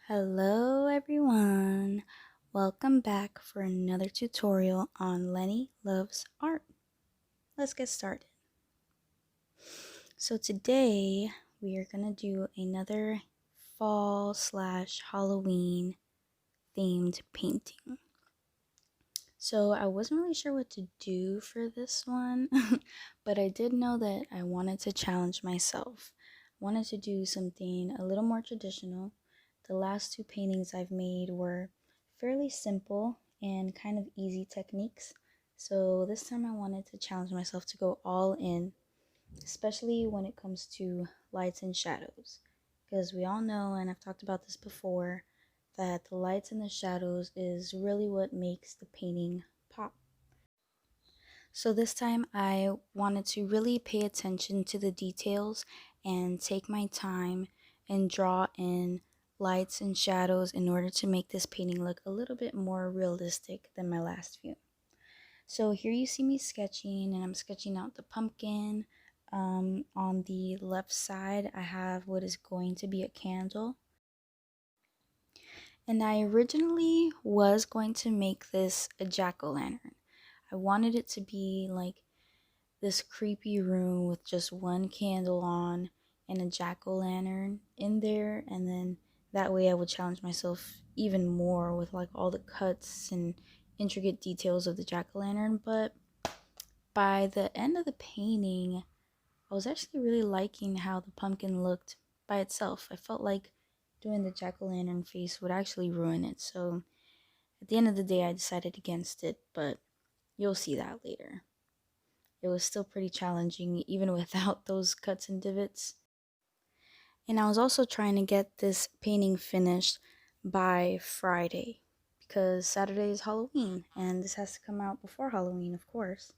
Hello everyone, welcome back for another tutorial on Lenny Loves Art. Let's get started. So today we are going to do another fall/Halloween themed painting. So I wasn't really sure what to do for this one, but I did know that I wanted to challenge myself. I wanted to do something a little more traditional. The last two paintings I've made were fairly simple and kind of easy techniques. So this time I wanted to challenge myself to go all in, especially when it comes to lights and shadows. Because we all know, and I've talked about this before, that the lights and the shadows is really what makes the painting pop. So this time I wanted to really pay attention to the details and take my time and draw in lights and shadows in order to make this painting look a little bit more realistic than my last few. So here you see me sketching, and I'm sketching out the pumpkin. On the left side I have what is going to be a candle. And I originally was going to make this a jack-o'-lantern. I wanted it to be like this creepy room with just one candle on and a jack-o'-lantern in there, and then that way I would challenge myself even more with like all the cuts and intricate details of the jack-o'-lantern. But by the end of the painting, I was actually really liking how the pumpkin looked by itself. I felt like doing the jack-o'-lantern face would actually ruin it, so at the end of the day I decided against it, but you'll see that later. It was still pretty challenging even without those cuts and divots. And I was also trying to get this painting finished by Friday because Saturday is Halloween and this has to come out before Halloween, of course.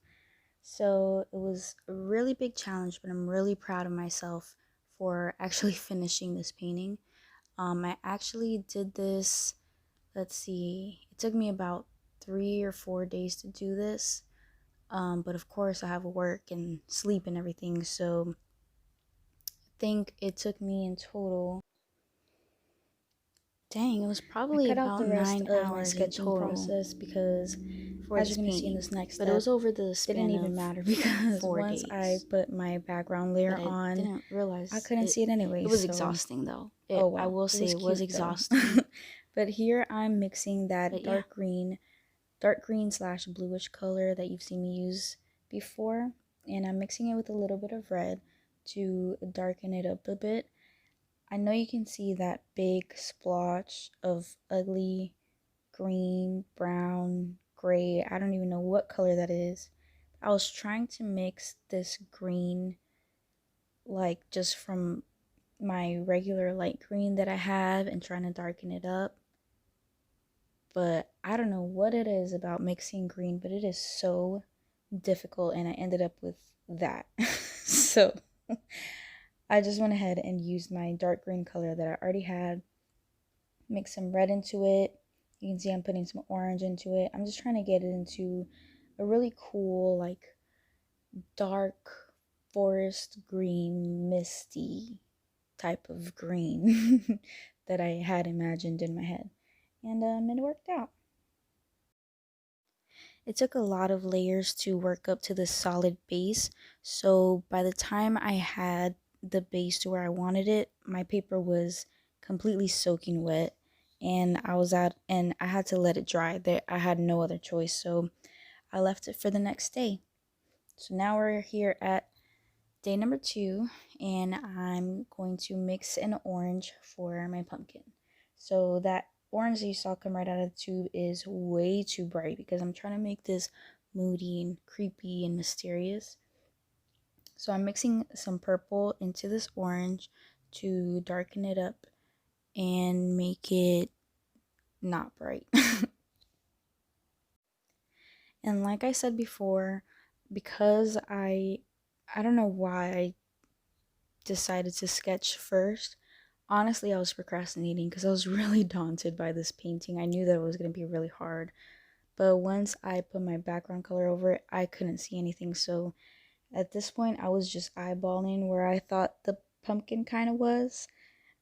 So it was a really big challenge, but I'm really proud of myself for actually finishing this painting. I actually did this, let's see, it took me about 3 or 4 days to do this. But of course I have work and sleep and everything, so I think it took me in total, dang, it was probably about 9 hours in total process because, for as this you're going to see in painting. this next But step, it was over the didn't span even of matter because 4 once I days. put my background layer But I on, didn't realize I couldn't see it anyway. It was So exhausting though. oh I well, will say it was cute, exhausting. But here I'm mixing that But yeah, dark green slash bluish color that you've seen me use before, and I'm mixing it with a little bit of red to darken it up a bit. I know you can see that big splotch of ugly green, brown, gray. I don't even know what color that is. I was trying to mix this green like just from my regular light green that I have and trying to darken it up. But I don't know what it is about mixing green, but it is so difficult, and I ended up with that. So I just went ahead and used my dark green color that I already had, mix some red into it. You can see I'm putting some orange into it. I'm just trying to get it into a really cool, like dark forest green, misty type of green that I had imagined in my head. And it worked out. It took a lot of layers to work up to this solid base. So by the time I had the base to where I wanted it, my paper was completely soaking wet, and I had to let it dry. I had no other choice, so I left it for the next day. So now we're here at day number 2, and I'm going to mix an orange for my pumpkin. So that orange that you saw come right out of the tube is way too bright because I'm trying to make this moody and creepy and mysterious. So I'm mixing some purple into this orange to darken it up and make it not bright. And like I said before, because I don't know why I decided to sketch first. Honestly, I was procrastinating because I was really daunted by this painting. I knew that it was going to be really hard. But once I put my background color over it, I couldn't see anything. So at this point, I was just eyeballing where I thought the pumpkin kind of was.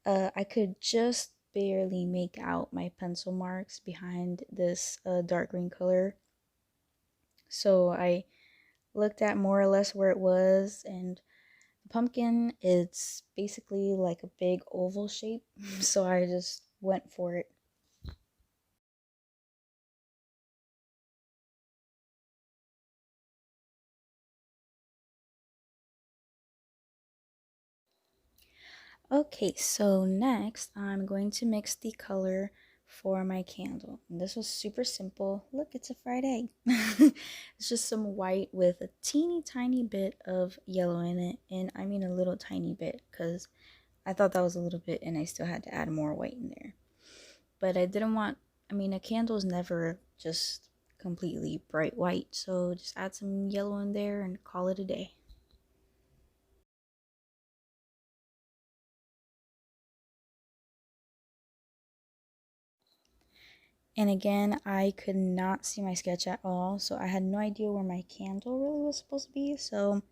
I could just barely make out my pencil marks behind this dark green color. So I looked at more or less where it was, and the pumpkin, it's basically like a big oval shape, so I just went for it. Okay, so next I'm going to mix the color for my candle. And this was super simple. Look, it's a fried egg. It's just some white with a teeny tiny bit of yellow in it. And I mean a little tiny bit because I thought that was a little bit and I still had to add more white in there. But I didn't want, I mean, a candle is never just completely bright white. So just add some yellow in there and call it a day. And again, I could not see my sketch at all, so I had no idea where my candle really was supposed to be, so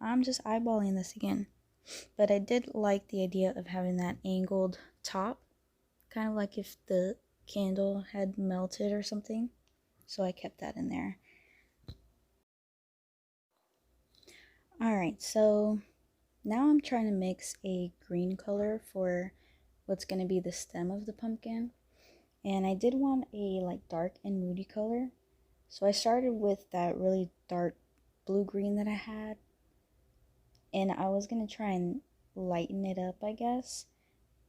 I'm just eyeballing this again. But I did like the idea of having that angled top, kind of like if the candle had melted or something, so I kept that in there. Alright, so now I'm trying to mix a green color for what's going to be the stem of the pumpkin. And I did want a like dark and moody color. So I started with that really dark blue green that I had, and I was gonna try and lighten it up, I guess.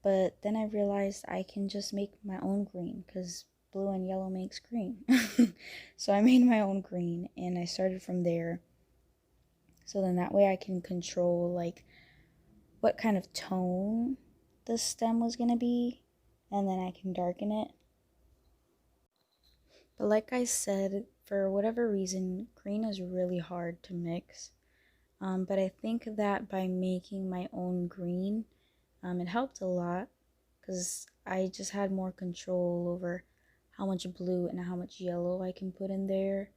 But then I realized I can just make my own green because blue and yellow makes green. So I made my own green and I started from there. So then that way I can control like what kind of tone the stem was gonna be, and then I can darken it. But like I said, for whatever reason, green is really hard to mix. But I think that by making my own green, it helped a lot because I just had more control over how much blue and how much yellow I can put in there.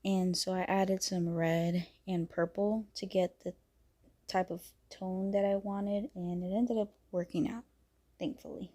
And so I added some red and purple to get the type of tone that I wanted, and it ended up working out, thankfully.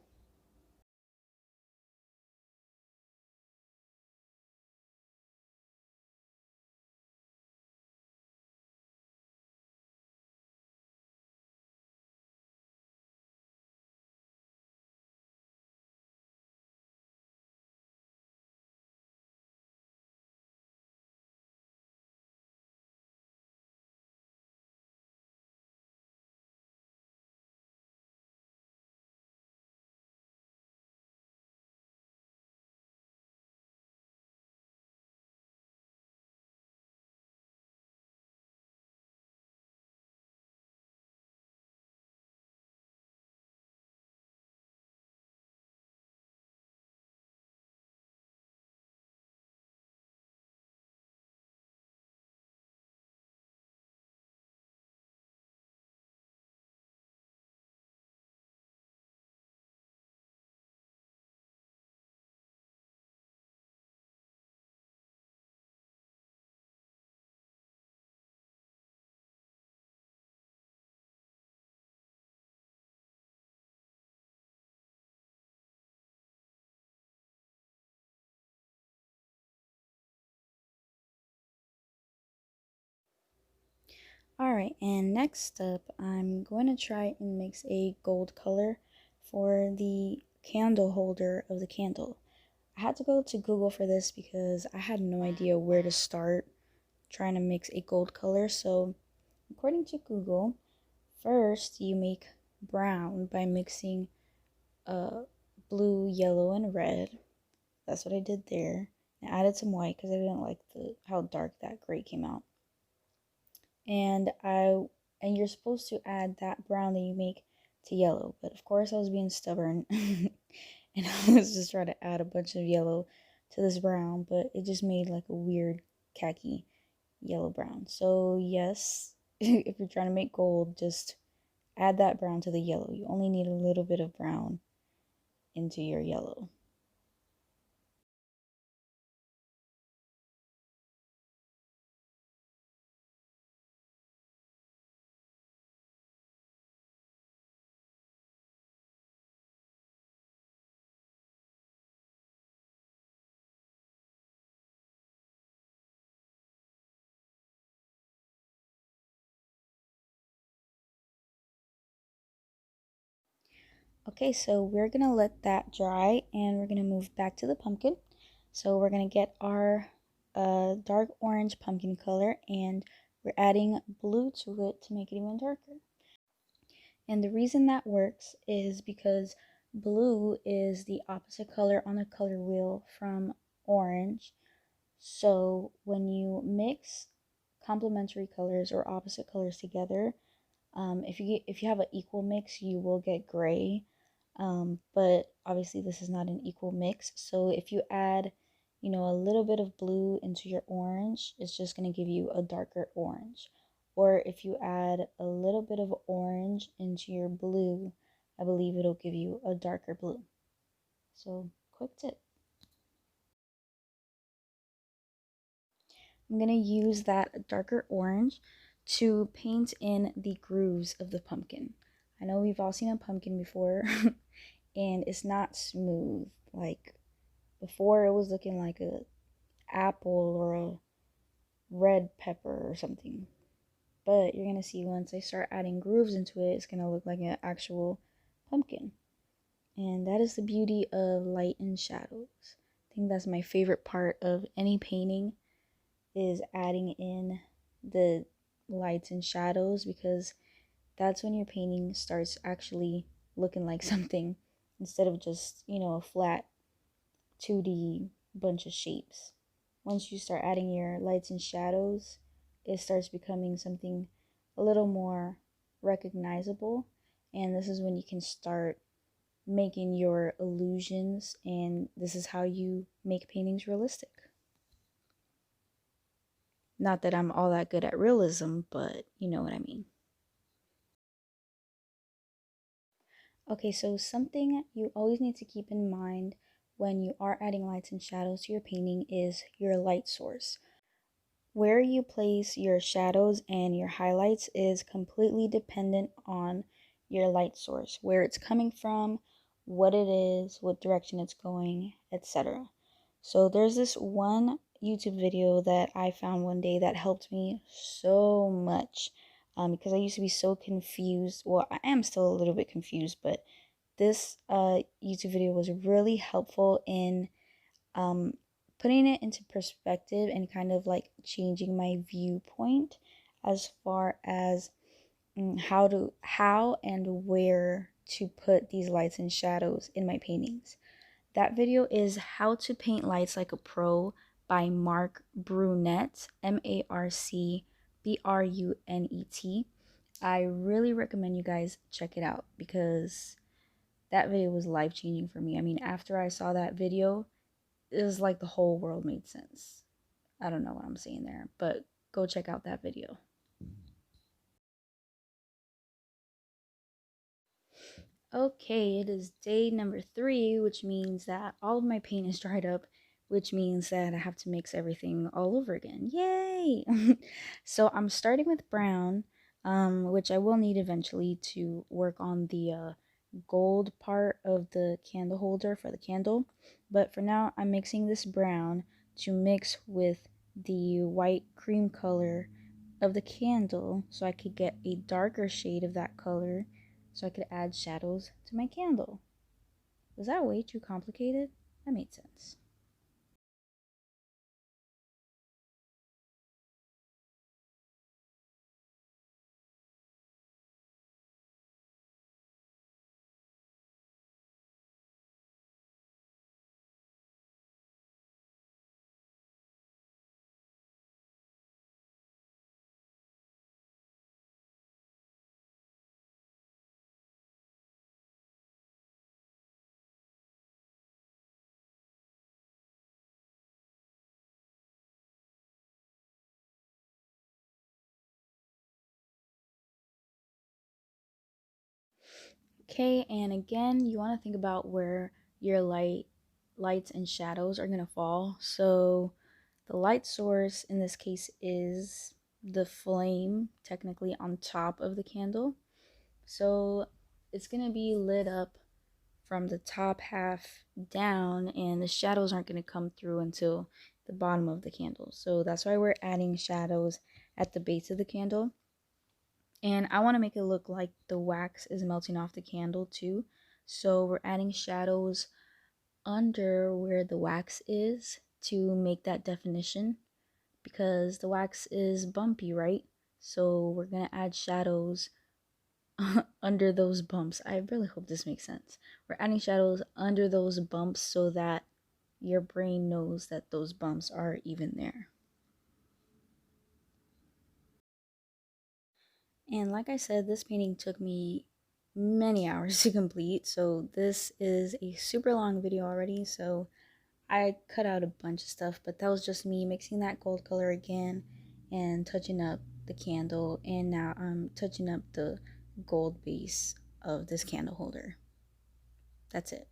Alright, and next up, I'm going to try and mix a gold color for the candle holder of the candle. I had to go to Google for this because I had no idea where to start trying to mix a gold color. So, according to Google, first you make brown by mixing blue, yellow, and red. That's what I did there. I added some white because I didn't like the how dark that gray came out. And you're supposed to add that brown that you make to yellow. But of course I was being stubborn and I was just trying to add a bunch of yellow to this brown, but it just made like a weird khaki yellow brown. So yes, if you're trying to make gold, just add that brown to the yellow. You only need a little bit of brown into your yellow. Okay, so we're gonna let that dry and we're gonna move back to the pumpkin. So we're gonna get our dark orange pumpkin color and we're adding blue to it to make it even darker. And the reason that works is because blue is the opposite color on the color wheel from orange. So when you mix complementary colors or opposite colors together, if you have an equal mix, you will get gray. But obviously this is not an equal mix. So if you add, a little bit of blue into your orange, it's just going to give you a darker orange. Or if you add a little bit of orange into your blue, I believe it'll give you a darker blue. So quick tip. I'm going to use that darker orange to paint in the grooves of the pumpkin. I know we've all seen a pumpkin before and it's not smooth. Like before it was looking like a apple or a red pepper or something. But you're going to see once I start adding grooves into it, it's going to look like an actual pumpkin. And that is the beauty of light and shadows. I think that's my favorite part of any painting is adding in the lights and shadows because that's when your painting starts actually looking like something instead of just, a flat 2D bunch of shapes. Once you start adding your lights and shadows, it starts becoming something a little more recognizable. And this is when you can start making your illusions, and this is how you make paintings realistic. Not that I'm all that good at realism, but you know what I mean. Okay, so something you always need to keep in mind when you are adding lights and shadows to your painting is your light source. Where you place your shadows and your highlights is completely dependent on your light source, where it's coming from, what it is, what direction it's going, etc. So there's this one YouTube video that I found one day that helped me so much because I used to be so confused. Well, I am still a little bit confused, but this YouTube video was really helpful in um, putting it into perspective and kind of like changing my viewpoint as far as how and where to put these lights and shadows in my paintings. That video is How to Paint Lights Like a Pro by Mark Brunet, Marcbrunet. I really recommend you guys check it out because that video was life changing for me. I mean, after I saw that video, it was like the whole world made sense. I don't know what I'm saying there, but go check out that video. Okay, it is day number 3, which means that all of my paint is dried up, which means that I have to mix everything all over again. Yay! So I'm starting with brown, which I will need eventually to work on the gold part of the candle holder for the candle. But for now, I'm mixing this brown to mix with the white cream color of the candle so I could get a darker shade of that color so I could add shadows to my candle. Was that way too complicated? That made sense. Okay, and again, you want to think about where your lights and shadows are going to fall. So the light source in this case is the flame technically on top of the candle. So it's going to be lit up from the top half down and the shadows aren't going to come through until the bottom of the candle. So that's why we're adding shadows at the base of the candle. And I want to make it look like the wax is melting off the candle too. So we're adding shadows under where the wax is to make that definition, because the wax is bumpy, right? So we're gonna add shadows under those bumps. I really hope this makes sense. We're adding shadows under those bumps so that your brain knows that those bumps are even there. And like I said, this painting took me many hours to complete, so this is a super long video already, so I cut out a bunch of stuff, but that was just me mixing that gold color again and touching up the candle, and now I'm touching up the gold base of this candle holder. That's it.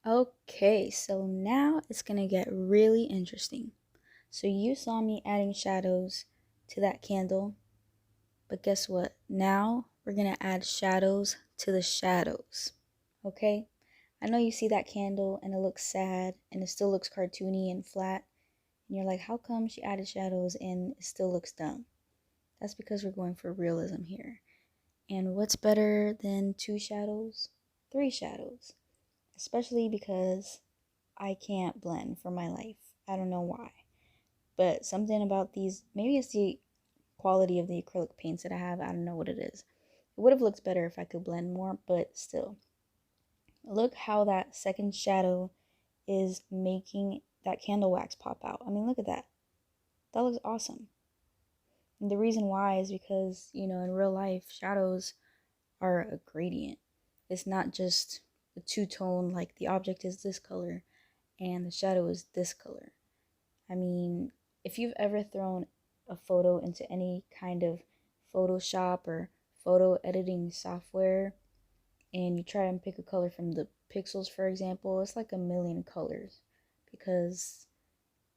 Okay, so now it's gonna get really interesting. So you saw me adding shadows to that candle, but guess what? Now we're gonna add shadows to the shadows. Okay? I know you see that candle and it looks sad and it still looks cartoony and flat. And you're like, how come she added shadows and it still looks dumb? That's because we're going for realism here. And what's better than two shadows? Three shadows. Especially because I can't blend for my life. I don't know why. But something about these, maybe it's the quality of the acrylic paints that I have. I don't know what it is. It would have looked better if I could blend more, but still. Look how that second shadow is making that candle wax pop out. I mean, look at that. That looks awesome. And the reason why is because, in real life, shadows are a gradient. It's not just a two-tone, like the object is this color and the shadow is this color. I mean, if you've ever thrown a photo into any kind of Photoshop or photo editing software and you try and pick a color from the pixels, for example, it's like a million colors, because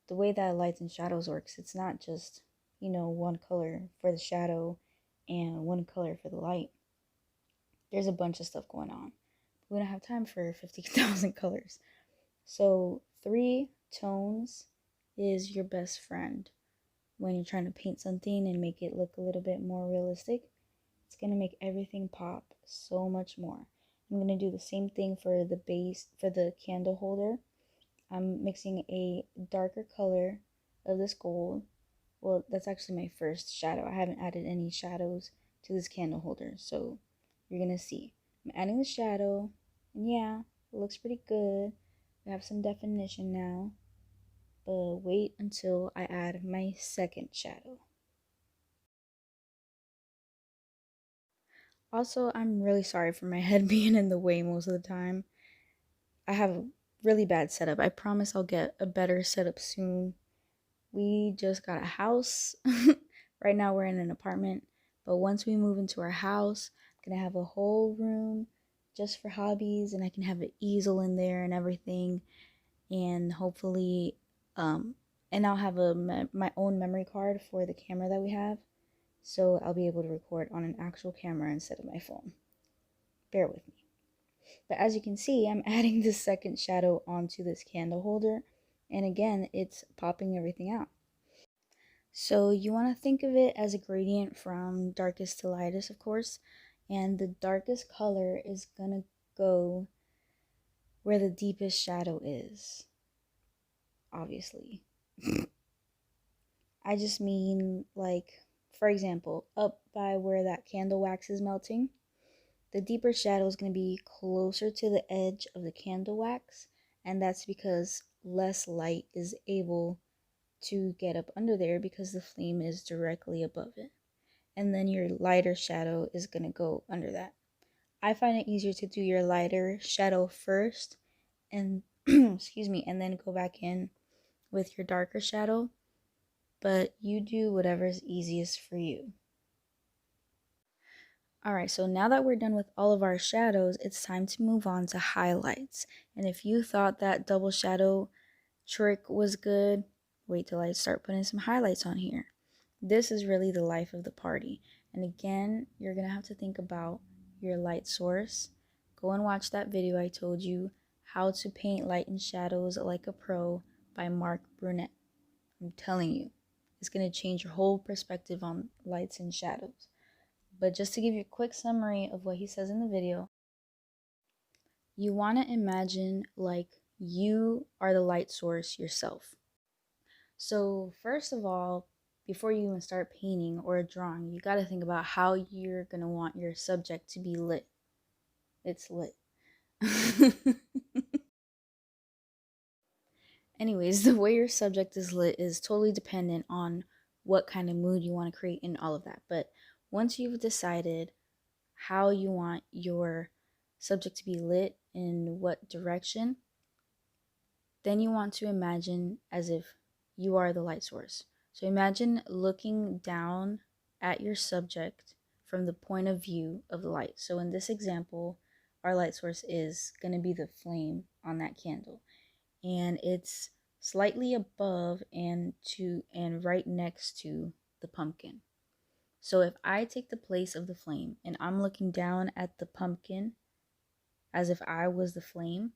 the way that lights and shadows works, it's not just, one color for the shadow and one color for the light. There's a bunch of stuff going on. We don't have time for 50,000 colors. So, three tones is your best friend when you're trying to paint something and make it look a little bit more realistic. It's going to make everything pop so much more. I'm going to do the same thing for the base, for the candle holder. I'm mixing a darker color of this gold. Well, that's actually my first shadow. I haven't added any shadows to this candle holder, so you're going to see. I'm adding the shadow, and yeah, it looks pretty good. We have some definition now, but wait until I add my second shadow. Also, I'm really sorry for my head being in the way most of the time. I have a really bad setup. I promise I'll get a better setup soon. We just got a house. Right now we're in an apartment, but once we move into our house, I'm gonna have a whole room just for hobbies, and I can have an easel in there and everything, and hopefully, and I'll have my own memory card for the camera that we have, so I'll be able to record on an actual camera instead of my phone. Bear with me. But as you can see, I'm adding this second shadow onto this candle holder, and again, it's popping everything out. So you want to think of it as a gradient from darkest to lightest, of course, and the darkest color is gonna go where the deepest shadow is, obviously. I just mean, like, for example, up by where that candle wax is melting, the deeper shadow is going to be closer to the edge of the candle wax, and that's because less light is able to get up under there because the flame is directly above it. And then your lighter shadow is going to go under that. I find it easier to do your lighter shadow first and excuse me, and then go back in with your darker shadow, but you do whatever's easiest for you. Alright, so now that we're done with all of our shadows, it's time to move on to highlights. And if you thought that double shadow trick was good, wait till I start putting some highlights on here. This is really the life of the party. And again, you're going to have to think about your light source. Go and watch that video I told you, how to paint light and shadows like a pro, by Mark Brunette. I'm telling you, it's going to change your whole perspective on lights and shadows. But just to give you a quick summary of what he says in the video, you want to imagine like you are the light source yourself. So, first of all, before you even start painting or drawing, you got to think about how you're going to want your subject to be lit. It's lit. Anyways, the way your subject is lit is totally dependent on what kind of mood you want to create and all of that. But once you've decided how you want your subject to be lit, in what direction, then you want to imagine as if you are the light source. So imagine looking down at your subject from the point of view of the light. So in this example, our light source is going to be the flame on that candle, and it's slightly above and right next to the pumpkin. So if I take the place of the flame and I'm looking down at the pumpkin as if I was the flame,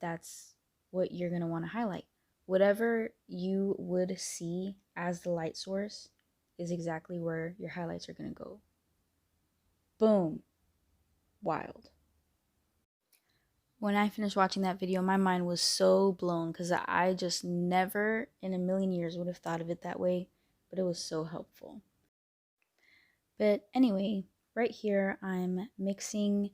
that's what you're going to want to highlight. Whatever you would see as the light source is exactly where your highlights are going to go. Boom. Wild. When I finished watching that video, my mind was so blown because I just never in a million years would have thought of it that way, but it was so helpful. But anyway, right here I'm mixing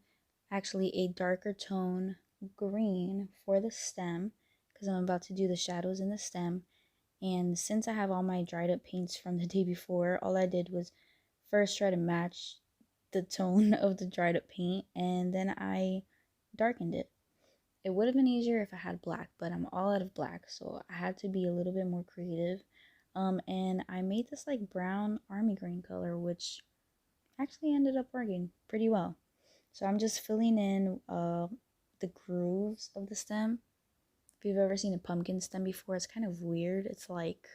actually a darker tone green for the stem because I'm about to do the shadows in the stem. And since I have all my dried up paints from the day before, all I did was first try to match the tone of the dried up paint, and then I darkened it. It would have been easier if I had black, but I'm all out of black, so I had to be a little bit more creative. And I made this like brown army green color, which actually ended up working pretty well. So I'm just filling in the grooves of the stem. If you've ever seen a pumpkin stem before, it's kind of weird. It's like,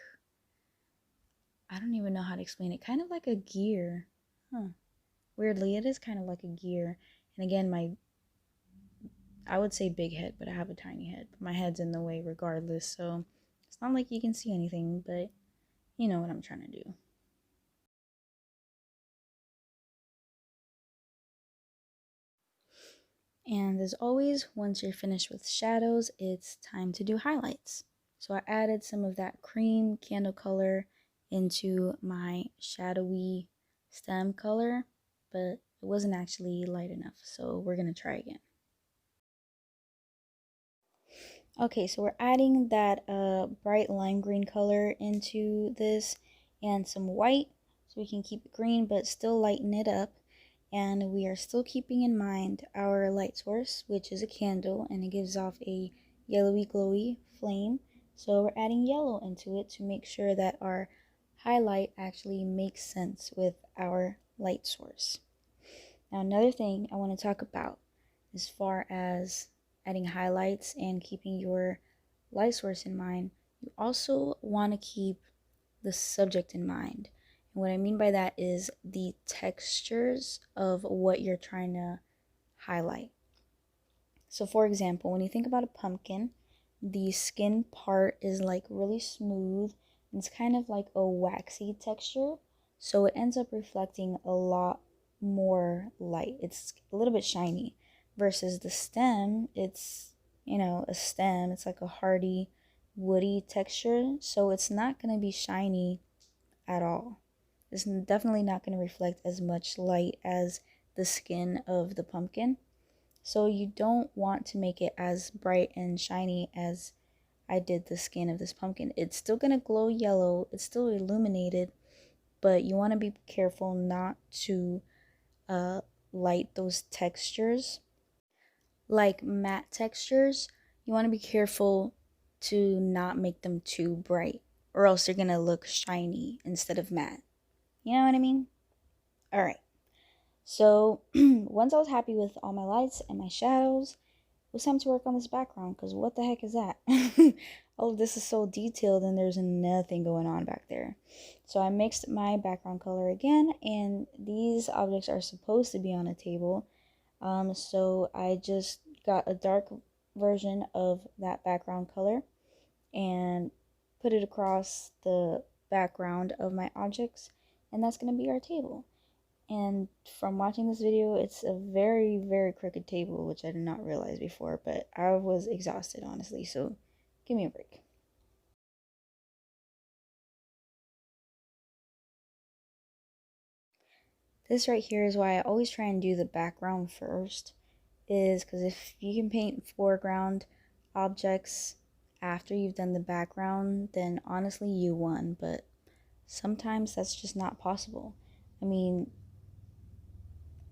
I don't even know how to explain it. Kind of like a gear. Huh. Weirdly, it is kind of like a gear. And again, I would say big head, but I have a tiny head. But my head's in the way regardless, so it's not like you can see anything, but you know what I'm trying to do. And as always, once you're finished with shadows, it's time to do highlights. So I added some of that cream candle color into my shadowy stem color, but it wasn't actually light enough, so we're gonna try again. Okay, so we're adding that bright lime green color into this and some white so we can keep it green but still lighten it up. And we are still keeping in mind our light source, which is a candle, and it gives off a yellowy glowy flame. So we're adding yellow into it to make sure that our highlight actually makes sense with our light source. Now another thing I want to talk about as far as adding highlights and keeping your light source in mind, you also want to keep the subject in mind. And what I mean by that is the textures of what you're trying to highlight. So for example, when you think about a pumpkin, the skin part is like really smooth. It's kind of like a waxy texture. So it ends up reflecting a lot more light. It's a little bit shiny versus the stem. It's, a stem. It's like a hardy, woody texture. So it's not going to be shiny at all. It's definitely not going to reflect as much light as the skin of the pumpkin. So you don't want to make it as bright and shiny as I did the skin of this pumpkin. It's still going to glow yellow. It's still illuminated, but you want to be careful not to light those textures. Like matte textures, you want to be careful to not make them too bright, or else they're going to look shiny instead of matte. You know what I mean? All right. So once I was happy with all my lights and my shadows, it was time to work on this background, because what the heck is that? All of this is so detailed and there's nothing going on back there. So I mixed my background color again, and these objects are supposed to be on a table. So I just got a dark version of that background color, and put it across the background of my objects, and that's going to be our table. And from watching this video, it's a very, very crooked table, which I did not realize before, but I was exhausted, honestly, so give me a break. This right here is why I always try and do the background first, is because if you can paint foreground objects after you've done the background, then honestly you won, but sometimes that's just not possible. I mean,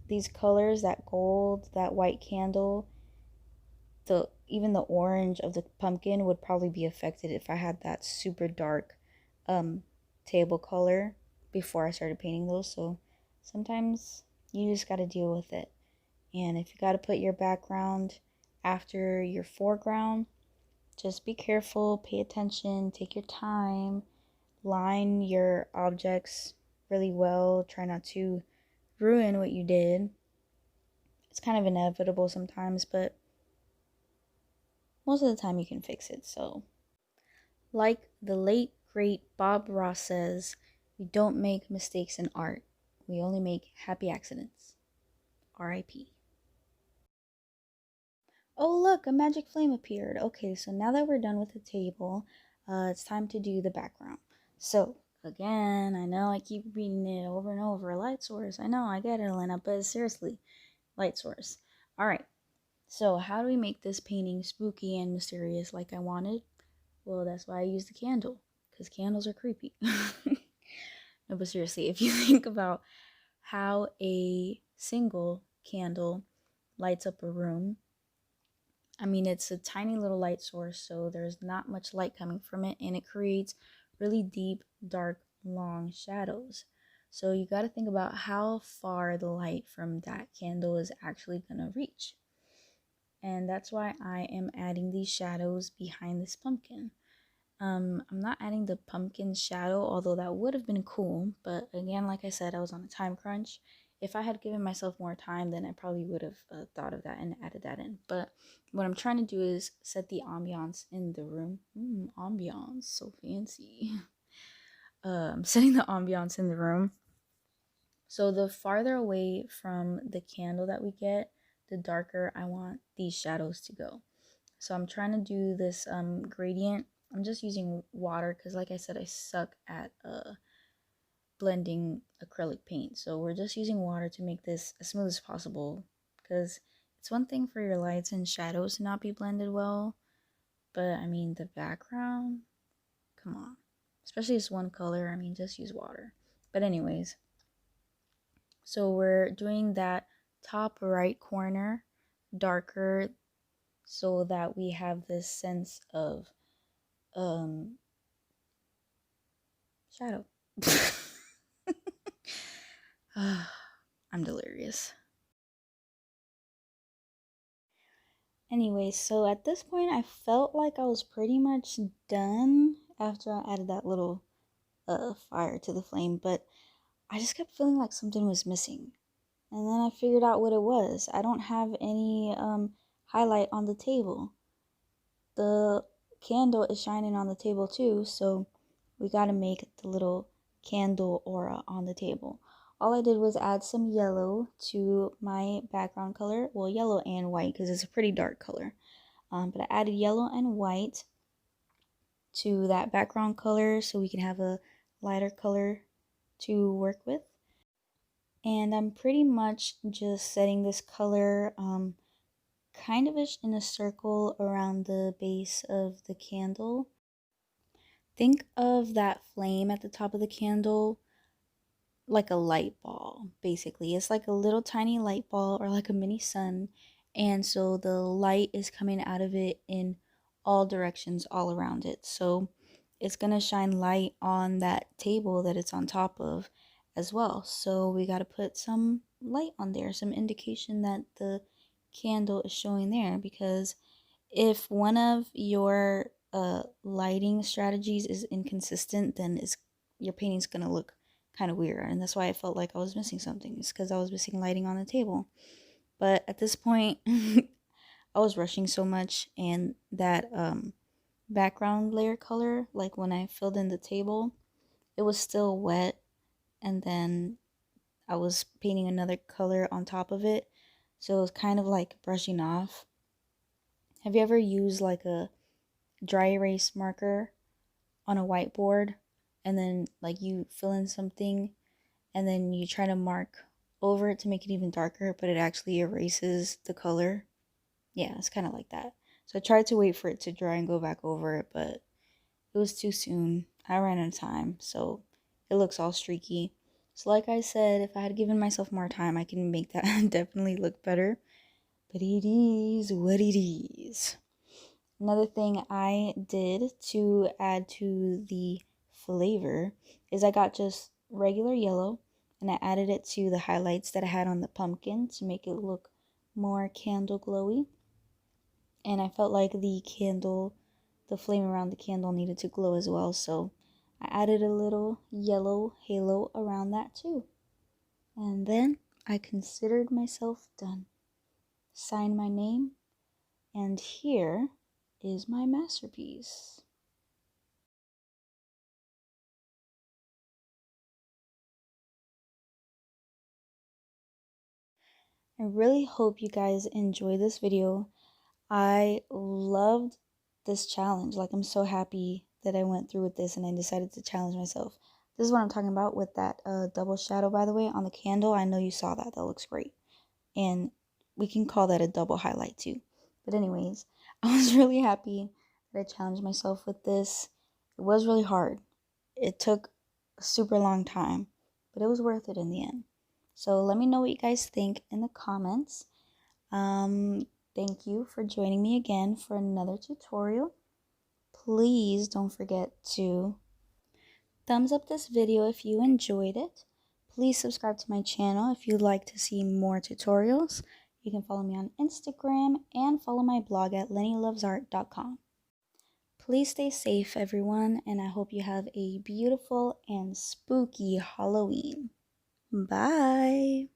these colors, that gold, that white candle, the even the orange of the pumpkin would probably be affected if I had that super dark um table color before I started painting those. So sometimes you just got to deal with it. And if you got to put your background after your foreground, just be careful, pay attention, take your time, line your objects really well, try not to ruin what you did. It's kind of inevitable sometimes, but most of the time you can fix it. So, like the late great Bob Ross says, we don't make mistakes in art. We only make happy accidents. R.I.P. Oh, look, a magic flame appeared. Okay, so now that we're done with the table, it's time to do the background. So, again, I know I keep reading it over and over. Light source. I know, I get it, Elena, but seriously, light source. All right, so how do we make this painting spooky and mysterious like I wanted? Well, that's why I used the candle, because candles are creepy. No, but seriously, if you think about how a single candle lights up a room, I mean, it's a tiny little light source, so there's not much light coming from it, and it creates really deep, dark, long shadows. So you got to think about how far the light from that candle is actually going to reach. And that's why I am adding these shadows behind this pumpkin. I'm not adding the pumpkin shadow, although that would have been cool. But again, like I said, I was on a time crunch. If I had given myself more time, then I probably would have thought of that and added that in. But what I'm trying to do is set the ambiance in the room. Ambiance, so fancy. I'm setting the ambiance in the room. So the farther away from the candle that we get, the darker I want these shadows to go. So I'm trying to do this gradient. I'm just using water because, like I said, I suck at blending acrylic paint. So we're just using water to make this as smooth as possible, because it's one thing for your lights and shadows to not be blended well, but I mean the background, come on. Especially this one color, I mean just use water. But anyways, so we're doing that top right corner darker so that we have this sense of um shadow. I'm delirious. Anyway, so at this point I felt like I was pretty much done after I added that little fire to the flame, but I just kept feeling like something was missing. And then I figured out what it was. I don't have any highlight on the table. The candle is shining on the table too, so we gotta make the little candle aura on the table. All I did was add some yellow to my background color. Well, yellow and white because it's a pretty dark color. But I added yellow and white to that background color so we can have a lighter color to work with. And I'm pretty much just setting this color kind of in a circle around the base of the candle. Think of that flame at the top of the candle like a light ball, basically. It's like a little tiny light ball or like a mini sun. And so the light is coming out of it in all directions, all around it. So it's going to shine light on that table that it's on top of as well. So we got to put some light on there, some indication that the candle is showing there, because if one of your lighting strategies is inconsistent, then your painting's gonna look kind of weird. And that's why I felt like I was missing something. It's because I was missing lighting on the table. But at this point, I was rushing so much, and that background layer color, like when I filled in the table, it was still wet, and then I was painting another color on top of it, so it was kind of like brushing off. Have you ever used like a dry erase marker on a whiteboard, and then like you fill in something and then you try to mark over it to make it even darker, but it actually erases the color? Yeah, it's kind of like that. So I tried to wait for it to dry and go back over it, but it was too soon. I ran out of time, so it looks all streaky. So like I said, if I had given myself more time, I can make that definitely look better. But it is what it is. Another thing I did to add to the flavor is I got just regular yellow and I added it to the highlights that I had on the pumpkin to make it look more candle glowy. And I felt like the flame around the candle needed to glow as well, so I added a little yellow halo around that too. And then I considered myself done. Signed my name, and here is my masterpiece. I really hope you guys enjoy this video. I loved this challenge. Like, I'm so happy that I went through with this and I decided to challenge myself. This is what I'm talking about with that double shadow, by the way, on the candle. I know you saw that. That looks great. And we can call that a double highlight too. But anyways, I was really happy that I challenged myself with this. It was really hard. It took a super long time, but it was worth it in the end. So let me know what you guys think in the comments. Thank you for joining me again for another tutorial. Please don't forget to thumbs up this video if you enjoyed it. Please subscribe to my channel if you'd like to see more tutorials. You can follow me on Instagram and follow my blog at lennylovesart.com. Please stay safe, everyone, and I hope you have a beautiful and spooky Halloween. Bye!